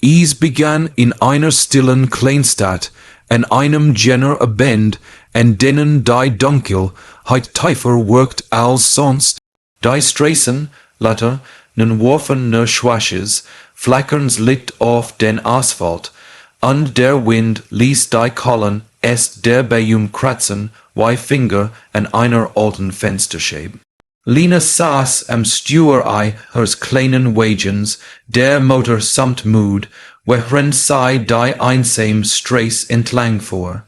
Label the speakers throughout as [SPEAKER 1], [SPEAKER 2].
[SPEAKER 1] Es begann in einer stillen Kleinstadt, an einem Jenner Abend, an denen die Dunkelheit tiefer wirkt als sonst. Die Straßen, later, nen Worfen ne Schwasches, flackerns Licht auf den Asphalt, und der Wind ließ die Kollen est der Baum kratzen, wie Finger an einer alten Fensterscheibe. Lina saß am Stuerei hers kleinen Wagens, der Motor samt Mut, während sie die einsame Straße entlang fuhr.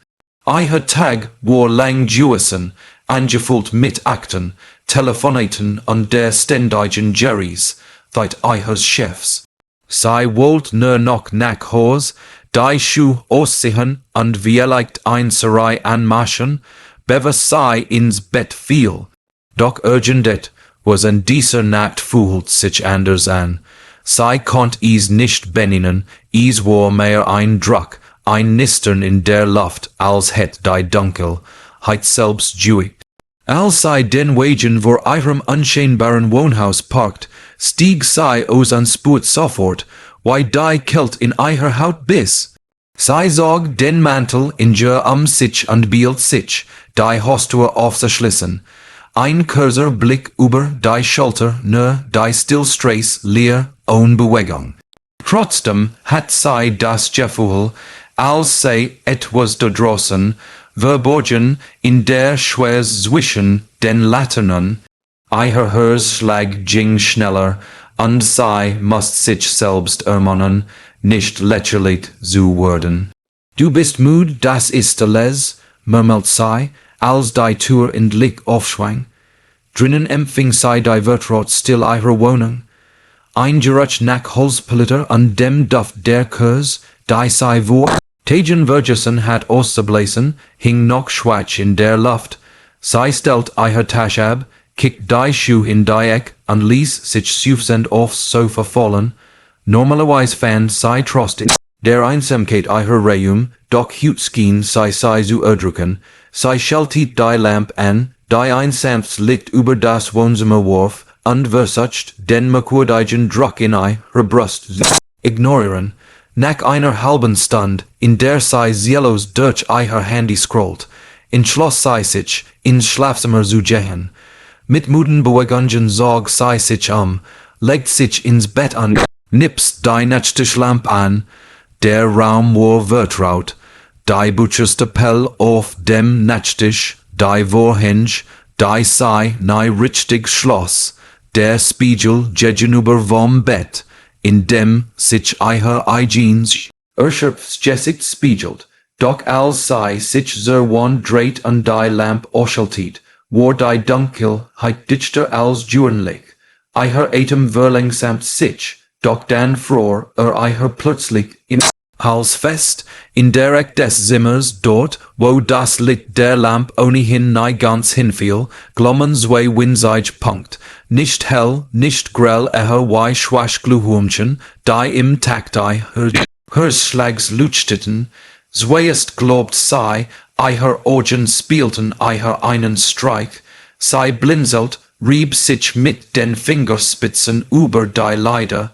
[SPEAKER 1] Ihr Tag war lang gewesen, angefüllt mit Akten, Telefonaten und der ständigen Jerrys, seit ihres Chefs. Sie wollt nur noch nach Haus, die Schuhe aussehen und vielleicht ein Serei anmachen, bevor sie ins Bett fiel. Doch irgendet was an dieser Nacht fühlt sich anders an. Sie konnt es nicht benennen, es war mehr ein Druck, ein Nistern in der Luft, als het die Dunkelheit selbst juigt. Als sie den Wagen vor ihrem unscheinbaren Wohnhaus parkt, stieg sie aus und spurt sofort, wie die Kält in ihrer Haut biss. Sie zog den Mantel in ihr sich und behielt sich, die Haustür aufzuschließen. Ein kurzer Blick über die Schulter, nur die Stillstraße leer, ohne Bewegung. Trotzdem hat sie das Gefühl, als sei etwas da draußen, verborgen in der Schwere zwischen den Laternen. Ihr Herzschlag ging schneller, und sie muss sich selbst ermahnen, nicht lächerlich zu werden. Du bist müde, das ist alles, murmelt sie, als die Tür in Blick aufschwang. Drinnen empfing sie die Vertraut still ihrer Wohnung. Ein Geruch nach Holzpelleter und dem Duft der Kurs, die sie vor Tegen Vergessen hat auszublasen, hing noch schwach in der Luft. Sie stellt ihr Tasche ab, kickt die Schuhe in die Eck und ließ sich seufzend aufs Sofa fallen. Normalerweise fand sie Trost in der Einsamkeit ihrer Raum, doch hut schien sie zu erdrücken. Sie schaltet die Lampe an, die ein sanftes Licht über das Wohnzimmer warf, und versucht, den merkwürdigen Druck in ihrer Brust zu ignorieren. Nach einer halben Stunde, in der sie ziellos durch ihr Handy scrollt, entschloss sie sich, ins Schlafzimmer zu gehen. Mit müden Bewegungen zog sie sich legt sich ins Bett und knipst die Nachttischlampe an. Der Raum war vertraut. Die butcherste Pell auf dem Nachttisch, die Vorhänge, die sie nie richtig schloss, der Spiegel gegenüber vom Bett, in dem sich ihr eigenes erschöpftes spiegelt. Doch als sie sich zerwandt dreht und die Lampe ausschaltet, war die Dunkelheit dichter als gewöhnlich. Ihr Atem verlangsamt sich, doch dann fror ihr plötzlich im Hals fest, in der Eck des Zimmers, dort, wo das Licht der Lampe ohnehin nie ganz hinfiel, glommen zwei winzige Punkt, nicht hell, nicht grell, wie schwach Glühwürmchen, die im Takt Herzschlags leuchteten, zweiest glaubt sie, ihr Augen spielten ihr einen Streich, sie blinzelt, rieb sich mit den Fingerspitzen über die Lider,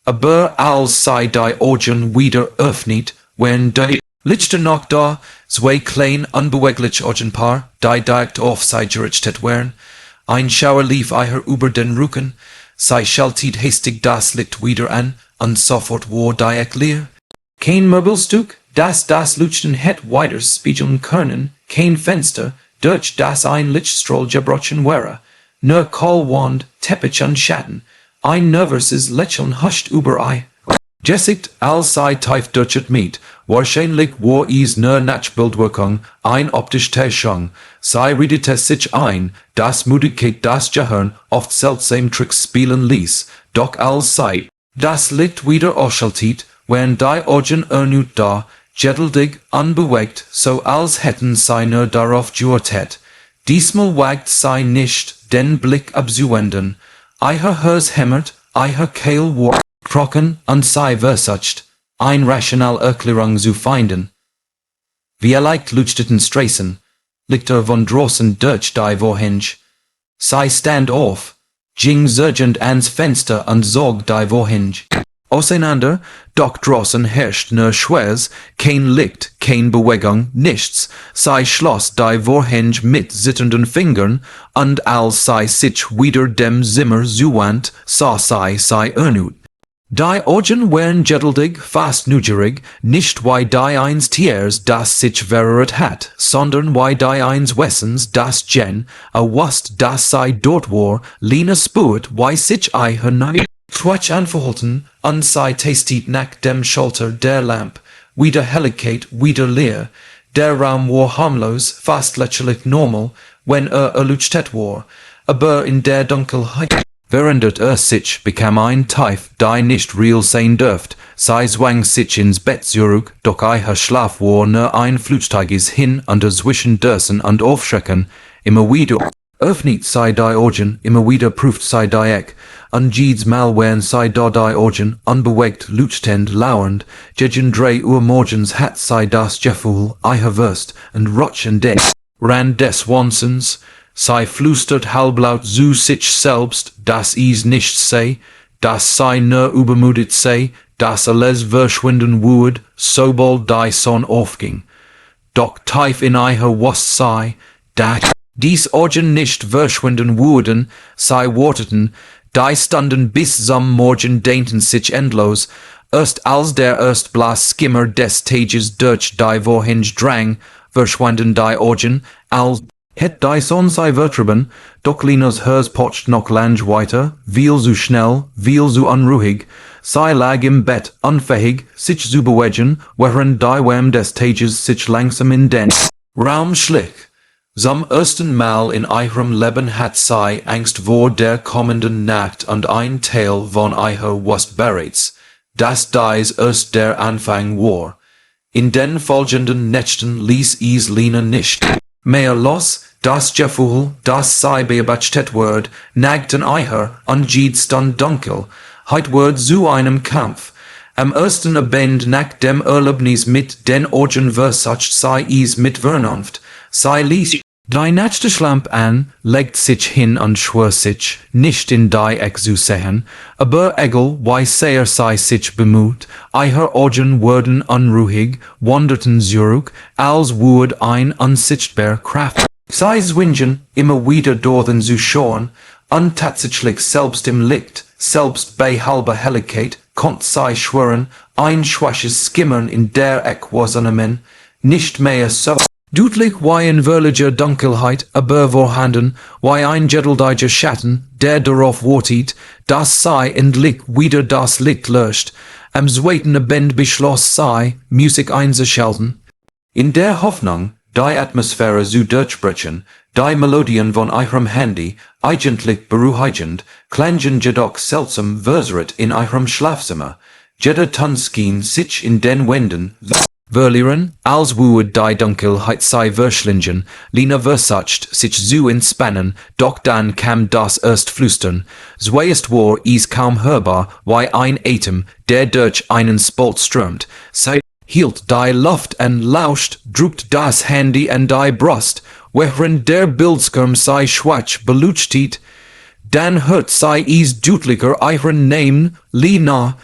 [SPEAKER 1] aber als sie die Augen wieder öffnet, wenn die Lichter noch da, zwei klein unbewegliche Augenpaar, die direkt auf sie gerichtet wären, ein Schauer lief ihr über den Rücken, sie schaltet hastig das Licht wieder an, und sofort war die Eck leer. Kein Möbelstück, das Leuchten hätt weiter spiegeln können, kein Fenster, durch das ein Lichtstrahl gebrochen wäre, nur Kohlwand, Teppich und Schatten, ein nervöses Lächeln huscht über ihr. Gesicht, als sie tief durchet mit, wahrscheinlich war es nur Nachbildwirkung, ein optisch Täuschung. Sie redete sich ein, dass Müdigkeit das Gehirn oft seltsam Tricks spielen ließ, doch als sie das Licht wieder ausschaltet, wären die Augen erneut da, geduldig, unbewegt, so als hätten sie nur darauf gewartet. Diesmal wagt sie nicht, den Blick abzuwenden. Ihr Herz hämmert, ihr Kehl war trocken, und sie versucht, ein rational Erklärung zu finden. Vielleicht leuchteten Straßen, Lichter von draußen durch die Vorhänge. Sie stand auf, ging surgend ans Fenster und zog die Vorhänge Auseinander, doch draußen herrscht nur Schwers, kein Licht, kein Bewegung, nichts, sei Schloss die Vorhänge mit zitternden Fingern, und als sei sich wieder dem Zimmer zuwandt, sei ernut. Die Augen wären geduldig, fast neugierig, nicht wie die eins Tiers, das sich verrät hat, sondern wie die eins Wessens, das Gen, wusst, das sei dort war, Lina spürt, wie sich hinein Quatsch anverhalten, und sei tastet nach dem Schalter der Lamp, wieder Helligkeit, wieder leer. Der Raum war harmlos, fast lächerlich normal, wenn erleuchtet war, aber in der Dunkelheit verändert sich, bekam ein Tief, die nicht real sein dürft, sei zwang sich ins Bett zurück, doch Schlaf war nur ein Flugzeuges hin und zwischen Dörsen und Aufschrecken, immer wieder öffnet sei die Augen, immer wieder prüft sei die Eck, und jedes Mal wären sei da die Augen, unbewegt, leuchtend, lauernd, gegen 3 Uhr morgens hat sei das Gefühl, wirst, und rutschen den Rand des Wahnsinns, sei flüstert halblaut zu sich selbst, dass nicht sei, dass sei nur übermüdet sei, dass alles verschwinden würde, sobald die Sonne aufging. Doch tief in was sei, dass dies Augen nicht verschwinden würden, sei warteten, die standen bis zum Morgen dehnten sich endlos, erst als der Erstblas Skimmer des Tages durch die Vorhänge drang, verschwanden die Augen, als het die Sonne sei vertrieben, doch Linas Hers pocht noch lang weiter, viel zu schnell, viel zu unruhig, sei lag im Bett, unfähig, sich zu bewegen, während die Wärme des Tages sich langsam in den Raum schlich. Zum ersten Mal in ihrem Leben hat sei Angst vor der kommenden Nacht und ein Teil von wusst bereits, dass dies erst der Anfang war. In den folgenden Nächten ließ es Lina nicht mehr los, das Gefühl, das sei beobachtet wird, nagten und jed stand dunkel, heit wird zu einem Kampf. Am ersten Abend nach dem Erlebnis mit den Augen versucht sei es mit Vernunft, sei ließ die Nachtschlamp an, legt sich hin und schwör sich, nicht in die Eck zu sehen, aber egal, wie sehr sei sich bemüht, ihre Augen wurden unruhig, wanderten zurück, als würde ein unsichtbar Kraft sei zwingen, immer wieder dorthin zu schauen, und tatsächlich selbst im Licht, selbst bei halber Helligkeit, konnt sei schwören, ein schwaches Skimmern in der Eck was an nicht mehr so deutlich wie in wirklicher Dunkelheit, aber vorhanden, wie ein geduldiger Schatten, der darauf wartet, dass sei endlich wieder das Licht löscht, am zweiten Abend beschloss sei, Musik einzuschalten. In der Hoffnung, die Atmosphäre zu durchbrechen, die Melodien von ihrem Handy, eigentlich beruhigend, klangen jedoch seltsam verwirrt in ihrem Schlafzimmer. Jeder Tanzkin sich in den Wänden verlieren, als würde die Dunkelheit sei verschlingen, Lina versucht, sich zu entspannen, doch dann kam das erst Flüstern. Zuerst war es kaum hörbar, wie ein Atem, der durch einen Spalt strömt. Sie hielt die Luft an, lauscht, drückt das Handy an die Brust, während der Bildschirm sei schwarz beleuchtet. Dann hört sei es deutlicher ihren Namen, Lina.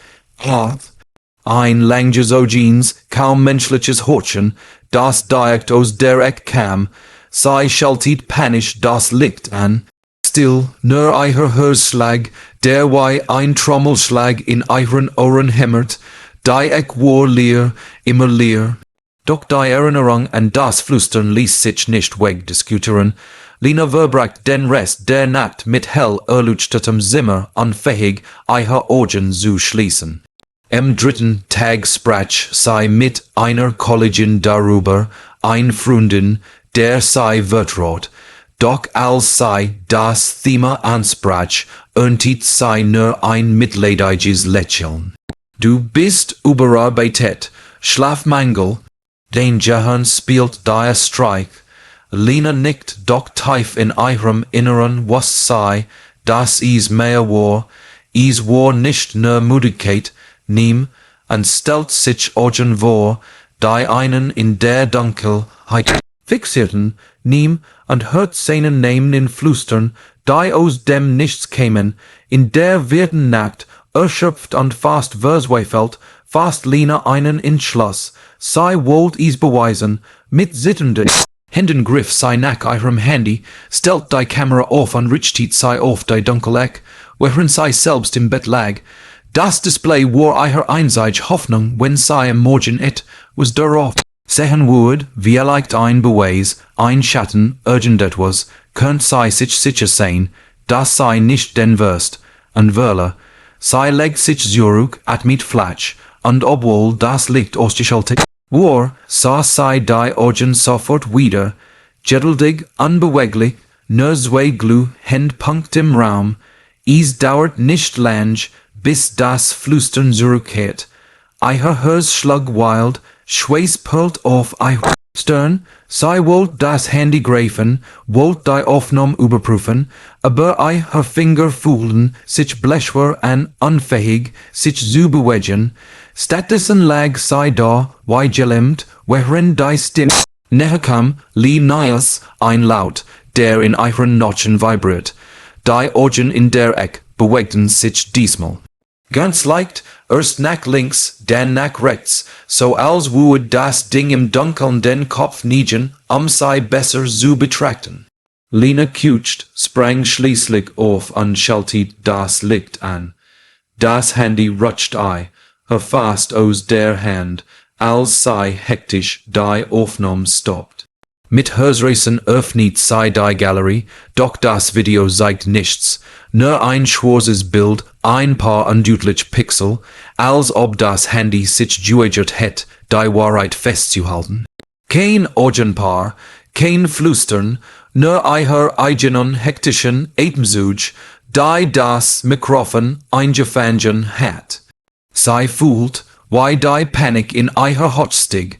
[SPEAKER 1] Ein langgezogenes, kaum menschliches Horchen, das direkt aus der Eck kam, sei schaltet panisch das Licht an. Still, nur ihr Herzschlag, der wie ein Trommelschlag in ihren Ohren hämmert, die Eck war leer, immer leer. Doch die Erinnerung an das Flüstern ließ sich nicht wegdiskutieren. Lina verbracht den Rest der Nacht mit hell erleuchtetem Zimmer, unfähig, ihre Augen zu schließen. Am dritten Tag sprach sei mit einer Kollegin darüber, ein Freundin, der sei vertraut. Doch als sei das Thema ansprach, erntet sei nur ein mitleidiges Lächeln. Du bist überarbeitet, Schlafmangel, den Jahan spielt der Streich. Lina nickt, doch tief in ihrem Inneren was sei, dass es mehr war, es war nicht nur Müdigkeit, nimm und stellt sich Augen vor, die einen in der Dunkelheit fixierten, nimm und hört seinen Namen in Flüstern, die aus dem Nichts kämen, in der wirten Nacht, erschöpft und fast versweifelt, fast Lina einen Entschluss, sei wollt is beweisen, mit zitternden Händen griff sei nach ihrem Handy, stellt die Kamera auf und richtet sei auf die Dunkelheit, worin sei selbst im Bett lag. Das Display war ihre einzige Hoffnung, wenn sei am Morgen was darauf sehen würde, wie leicht ein Beweis, ein Schatten, urgent etwas, könnt sei sich sicher sein, das sei nicht den wirst, und Wörler, sei legt sich zurück at mit Flatsch, und obwohl das Licht ausgeschaltet war, sah sei die Augen sofort wieder, geduldig, unbeweglich, nur zwei Glühhändpunkt im Raum, es dauert nicht lang, bis das Flüstern zurückkehrt. Ihr Herzschlag wild, Schweiß perlt auf ihr Stirn, sei wollt das Handy greifen, wollt die Aufnahme überprüfen, aber ihr Finger fühlen sich blechwer und unfähig, sich zu bewegen. Stattdessen lag sei da, wie gelähmt, worin die Stimme näher kam, lie Nias, ein Laut, der in ihren Notchen vibriert. Die Augen in der Ecke bewegten sich diesmal. Ganz leicht, erst nach links, dann nach rechts, so als würde das Ding im Dunkeln den Kopf neigen, sei besser zu betrachten. Lina quietscht, sprang schließlich auf und schaltet das Licht an. Das Handy rutscht fast aus der Hand, als sei hektisch die Aufnahme stoppt. Mit Herzrasen öffnet sei die Galerie, doch das Video zeigt nichts, nur ein schwarzes Bild, ein paar undeutliche Pixel, als ob das Handy sich geweigert hätte, die Wahrheit festzuhalten. Kein Augenpaar, kein Flüstern, nur ihr eigenen hektischen Atemzug, die das Mikrofon eingefangen hat. Sei fühlt, wie die Panik in ihr Hot stig,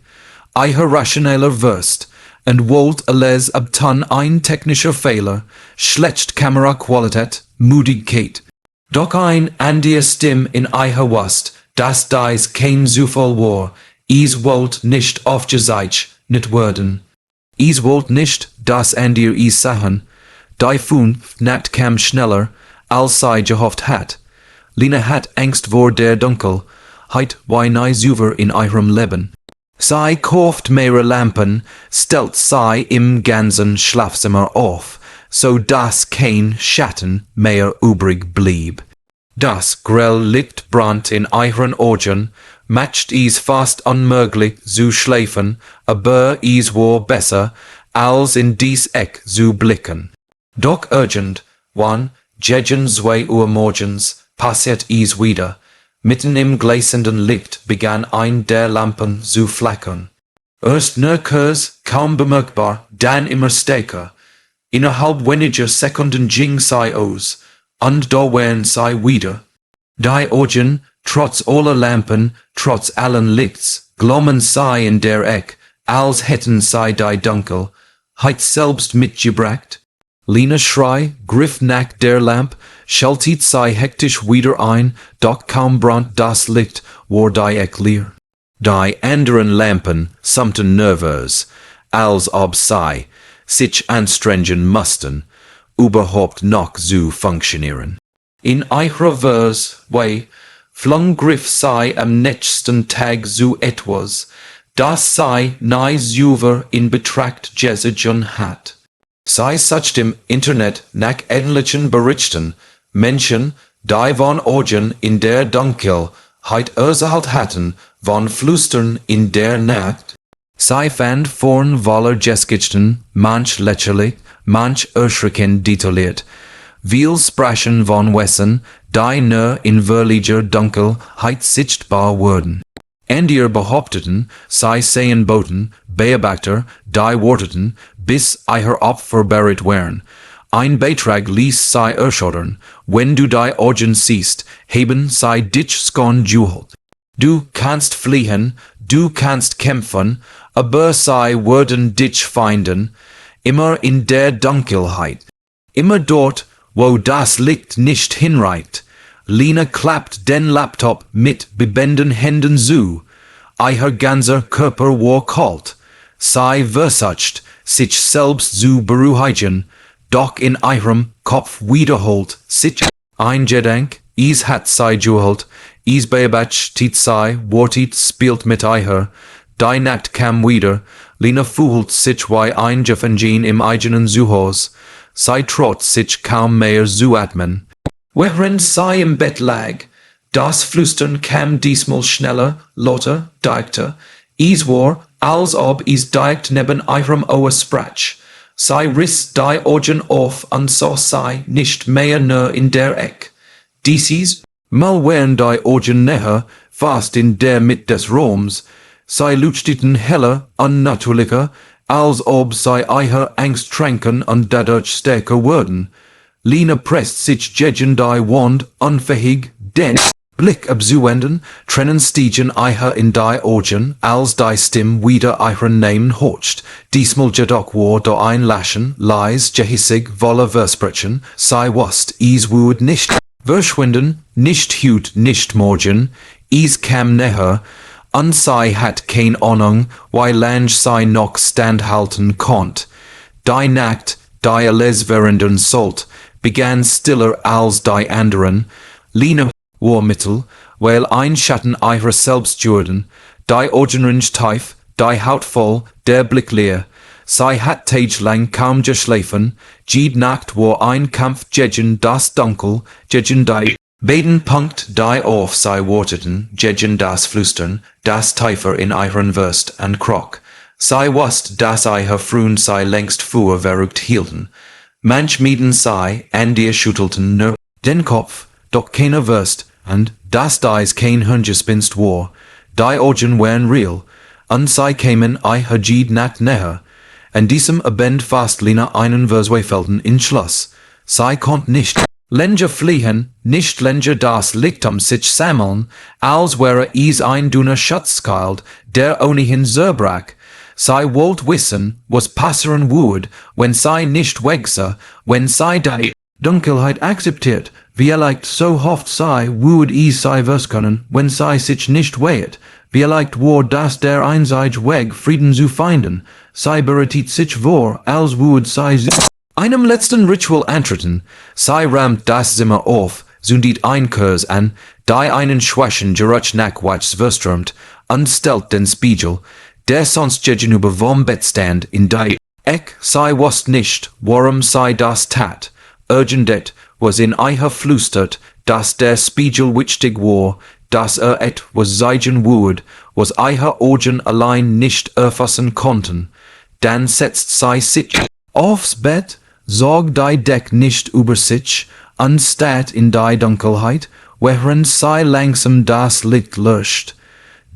[SPEAKER 1] ihr rationeller Wirst, und wollt alles abtan ein technischer Fehler, schlecht Kameraqualität, Müdigkeit. Doch ein an die Stimme in ihr wusst, dass dies kein Zufall war, is wollt nicht aufgezeigt, nicht werden. Is wollt nicht, dass an dir is sahen, die fünf Nacht kam schneller, als sei gehofft hat. Lina hat Angst vor der Dunkelheit, wie nie zuvor in ihrem Leben. Sei kauft mehrere Lampen, stellt sei im ganzen Schlafzimmer auf, so dass kein Schatten mehr übrig blieb. Das grell Licht brannt in ihren Augen, macht es fast unmöglich zu schläfen, aber es war besser, als in dies Eck zu blicken. Doch urgent, wann, gegen 2 Uhr morgens, passiert es wieder. Mitten im gleißenden Licht begann ein der Lampen zu flackern. Erst nur kurz, kaum bemerkbar, dann immer stärker. Innerhalb weniger Sekunden ging sei aus, und da waren sei wieder. Die Augen, trotz aller Lampen, trotz allen Lichts, glommen sei in der Eck, als hätten sei die Dunkelheit selbst mitgebracht. Lina Schrei griff nach der Lamp, schaltet sei hektisch wieder ein, doch kaum brannt das Licht, war die Eck leer. Die anderen Lampen summten nervös, als ob sei sich anstrengen mussten, überhaupt noch zu funktionieren. In ihrer Weise flung griff sei am nächsten Tag zu etwas, das sei nie zuvor in Betracht gezogen hat. Sei sucht im Internet nach ähnlichen Berichten, Menschen, die von Augen in der Dunkelheit erzählt hatten, von Flüstern in der Nacht. Sei fand vorn voller Geschichten, manch lächerlich, manch erschreckend detailliert. Viel sprachen von Wesen, die nur in wirklicher Dunkelheit sichtbar wurden. Andere behaupteten, sei seien boten, Beobachter, die warteten, bis ihr Opfer bereit wären. Ein Beitrag ließ sei erschaudern, wenn du die Augen siehst, heben sei dich skon juhlt. Du kannst fliehen, du kannst kämpfen, aber sei würden dich finden, immer in der Dunkelheit. Immer dort, wo das Licht nicht hinreicht. Lina klappt den Laptop mit bebenden Händen zu. Ihr ganzer Körper war kalt. Sei versucht, sich selbst zu beruhigen, doch in ihrem Kopf wiederholt sich ein Gedanke, is hat sei juhelt, is beobacht tit sei, wortit spielt mit eiher, die nackt kam wieder, Lina fuhlt sich wie ein Jeffengin im eigenen Zuhause, sei trot sich kaum mehr zu atmen. Während sei im Bett lag, das Flüstern kam diesmal schneller, lauter, dichter, is war, als ob is dicht neben ihrem Ohr sprach. Sei riss die Augen auf und so sei nicht mehr nur in der Eck. Dieses mal wären die Augen näher, fast in der Mitte des Raums, sei leuchteten heller und natürlicher, als ob sei eier Angst tränken und dadurch stärker würden. Lina presst sich gegen die Wand unfähig, den Blick abzuwenden, trennen stiegen eier in die Augen, als die Stimme wieder ihren Namen horcht. Diesmal jedoch war da ein Lachen, leis, gehissig, voller Versprechen, sei wust, is would nicht verschwinden, nicht hüt, nicht morgen, is kam näher, und sei hat kein Ahnung, wie lang sei noch standhalten konnt. Die Nacht, die alles währenden sollt, begann stiller als die anderen. Lina war mittel, weil ein Schatten ihrer selbst jurden, die Augenring tief, die Haut voll, der Blick leer. Sei hat tagelang kaum geschlafen, jede Nacht war ein Kampf gegen das Dunkel, gegen die beiden Punkt, die auf sei warteten, gegen das Flüstern, das tiefer in ihren Würst und Krog. Sei wusst, dass ihre Frühen sei längst verrückt hielten. Manch Mieden sei, an dir schüttelten nur den Kopf, doch keiner Würst, und dass dies kein Hirngespinst war, die Augen waren real, und sei kämen ihrer jede Nacht näher. An diesem Abend fast Lina einen Versweifelten in Schloss. Sei konnt nicht länger fliehen, nicht länger das Licht sich sammeln, als wäre is ein dünner Schatz skald, der ohnehin zerbrach. Sei wollt wissen, was passieren würde, wenn sei nicht wegse, wenn sei die Dunkelheit akzeptiert, wie so hofft sei, würde is sei was können, wenn sei sich nicht wehet, wie war das der einseitige Weg, Frieden zu finden, sei bereitet sich vor, als würde sei einem letzten Ritual antreten, sei rammt das Zimmer auf, zündet ein Kurs an, die einen schwachen Geruch nachwärts verströmt, und stellt den Spiegel, der sonst gegenüber vom Bett stand, in die Eck, sei wusst nicht, warum sei das tat. Urgendet was in eier flüstert, dass der Spiegel wichtig war, dass etwas sagen würde, was eier Augen allein nicht erfassen konnten. Dann setzt sei sich aufs Bett, sorgt die Deck nicht über sich, und starrt in die Dunkelheit, während sei langsam das Licht löscht.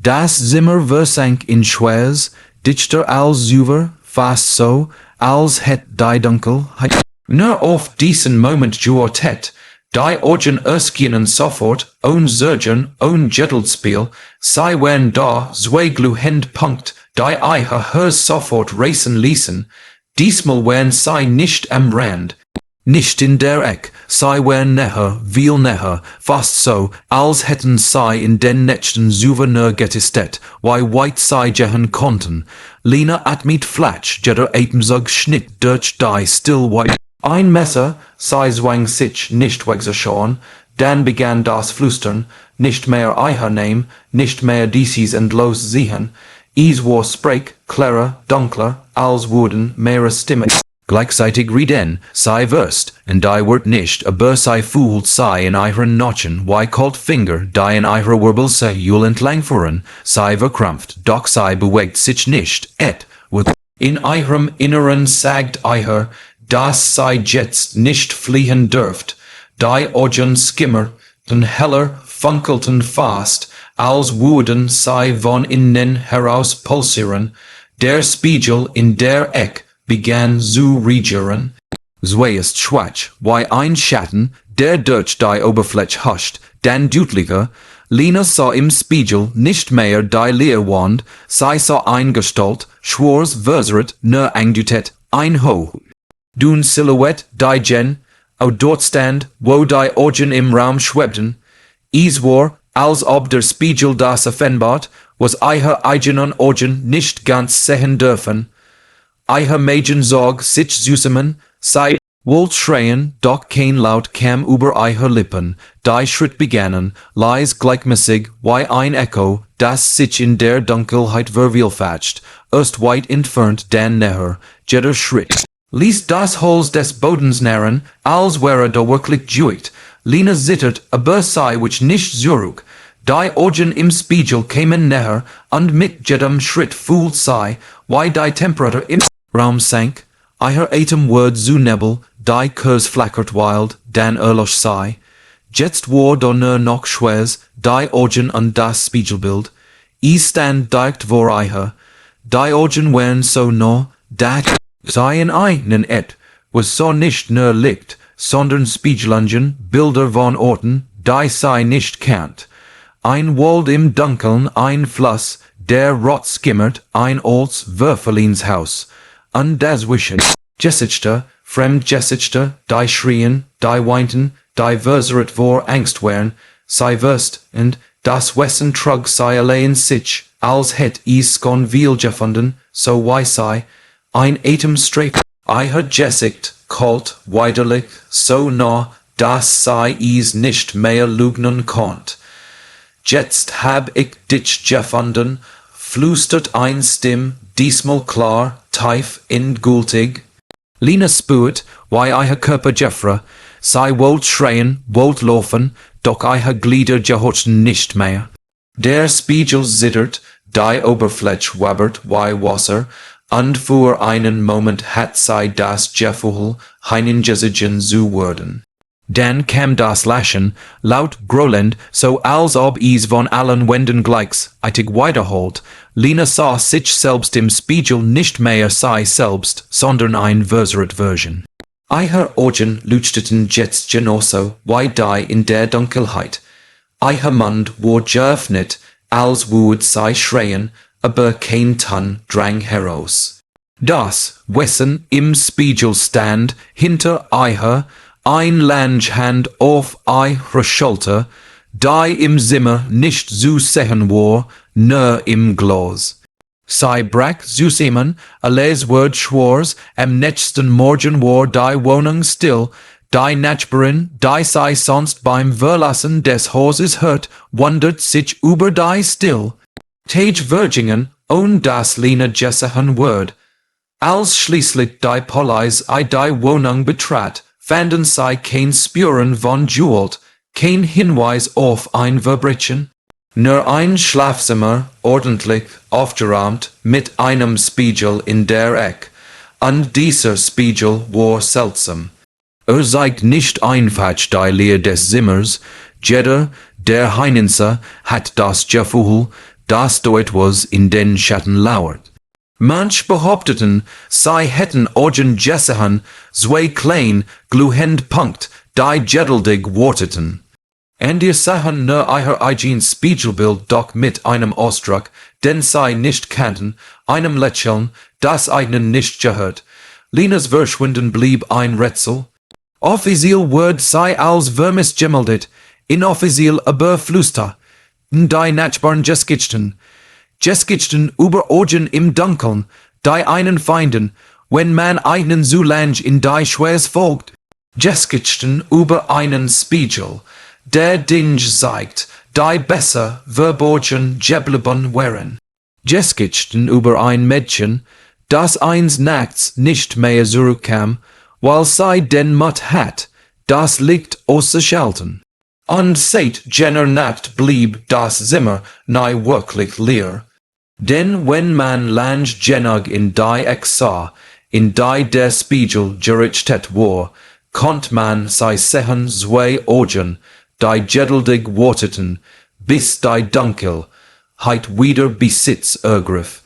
[SPEAKER 1] Das Zimmer versank in Schwers, dichter als Zuver, fast so, als hätt die Dunkelheit nur auf diesen Moment gewartet. Die Augen erskienen sofort, ohne Surgen, ohne Jettelspiel, sei wenn da zwei glühend Punkt, die Eier hers sofort racen ließen. Diesmal wären sei nicht am Rand, nicht in der Eck, sei wären näher, viel näher, fast so, als hätten sei in den nächsten Souvenir getestet, wie weit sei gehen konnten. Lina atmet flatsch, jeder Atemzug schnitt durch die still white. Ein Messer, sei zwang sich nicht wegzuschauen, dann begann das Flüstern, nicht mehr eier Name, nicht mehr dieses endlos sehen. Es war sprech, klarer, dunkler, als würden mehrere Stimmen gleichzeitig reden, sei wirst, und die wird nicht, aber sei fühlt sei in ihren Notchen, wie kalt Finger, die in ihrer Wirbel sei entlang fuhren, sei verkrampft, doch sei bewegt sich nicht, wird in ihrem Inneren sagt eier, dass sei jetzt nicht fliehen dürft, die Augen skimmerten heller, funkelten fast, als würden sei von innen heraus pulsieren, der Spiegel in der Eck begann zu regieren. Zuerst schwach, wie ein Schatten, der durch die Oberfläche huscht, dann deutlicher. Lina sah im Spiegel nicht mehr die Leerwand, sie sah ein Gestalt, schwarz versucht, nur angedeutet, ein Ho. Dun Silhouette, die Gen, au dort stand, wo die Augen im Raum schwebten. Es war, als ob der Spiegel das offenbart, was eier eigenen Augen nicht ganz sehen dürfen. Eier Mädchen sorg sich zusammen, sei Wohl schreien, doch kein Laut kam über ihre Lippen, die Schritt begannen, leis gleichmäßig, wie ein Echo, das sich in der Dunkelheit vervielfacht, erst weit entfernt, dann näher, jeder Schritt ließ das Holz des Bodens nähren, als wäre da wirklich Juit. Lina zittert, aber sei which nicht zurück. Die Augen im Spiegel kämen näher, und mit jedem Schritt fühlt sei, wie die Temperatur im Raum sank. Ihr Atem wurde zu Nebel, die Kurs flackert wild, dann erlosch sei. Jetzt war da nur noch Schweiß, die Augen und das Spiegelbild. I stand dicht vor ihr. Die Augen wären so nah, dat sei in einen was so nicht nur Licht, sondern Spiegelungen, Bilder von Orten, die sei nicht kennt. Ein Wald im Dunkeln, ein Fluss, der rot skimmert, ein altes Würfelinshaus. Und dazwischen, Gesichter, Fremdgesichter, die schrien, die weinten, die versucht vor Angst wären, sei wirst, und das Wessen trug sei allein sich, als hätt is kon viel gefunden, so wie sei, ein Atemstreif, ihr Gesicht, kalt, widerlich, so nah, dass sei is nicht mehr lügnen konnt. Jetzt hab ich dich gefunden, flüstert ein Stimm, diesmal klar, tief, endgültig. Lina spürt, wie ihr Körper gefra, sei wollt schreien, wollt laufen, doch ihr Glieder gehorchten nicht mehr. Der Spiegel zittert, die Oberfläche wabbert wie Wasser, und für einen Moment hat sei das Gefühl, hineingesiegen zu werden. Dann kam das Lachen, laut grollend, so als ob es von allen Wänden gleichzeitig wiederholt. Lina sah sich selbst im Spiegel nicht mehr sei selbst, sondern ein versucht Version. Ihr Augen leuchteten jetzt genauso wie die in der Dunkelheit. Ihr Mund war geöffnet, als würde sei schreien, aber kein Ton drang heraus. Das Wesen im Spiegel stand hinter ihr, ein Langehand auf ihrer Schulter, die im Zimmer nicht zu sehen war, nur im Glas. Sie brach zusammen, alles wird schwarz, am nächsten Morgen war die Wohnung still, die Nachbarin, die sie sonst beim Verlassen des Hauses hört, wundert sich über die still. Tagwürgingen, und das Lina gesehen wird. Als schließlich die Polizei die Wohnung betrat, fanden sie kein Spuren von Gewalt, kein Hinweis auf ein Verbrechen, nur ein Schlafzimmer, ordentlich aufgeräumt, mit einem Spiegel in der Ecke, und dieser Spiegel war seltsam. Zeigt nicht einfach die Leere des Zimmers, jeder, der hineinsah, hat das Gefühl, dass da etwas in den Schatten lauert. Manch behaupteten, sie hätten Augen gesehen, zwei klein, glühend Punkt, die geduldig warteten. Und ihr sahen nur ihr eigen Spiegelbild doch mit einem Ausdruck, den sie nicht kannten, einem Lächeln, das ihnen nicht gehört. Linas Verschwinden blieb ein Rätsel. Offiziell wird sie als Vermis gemeldet, inoffiziell aber flüster. Die Nachbarn Geschichten über Augen im Dunkeln, die einen finden, wenn man einen zu lang in die Schweiß folgt. Geschichten über einen Spiegel, der Dinge zeigt, die besser verborgen geblieben wären. Geschichten über ein Mädchen, das eines Nachts nicht mehr zurückkam, weil sie den Mut hat, das Licht auszuschalten. Und seit jener Nacht blieb das Zimmer nie wirklich leer. Denn wenn man lang genug in die Ecke sah, in die der Spiegel gerichtet war, konnt man sie sehen zwei Augen, die geduldig warteten, bis die Dunkelheit wieder Besitz ergriff.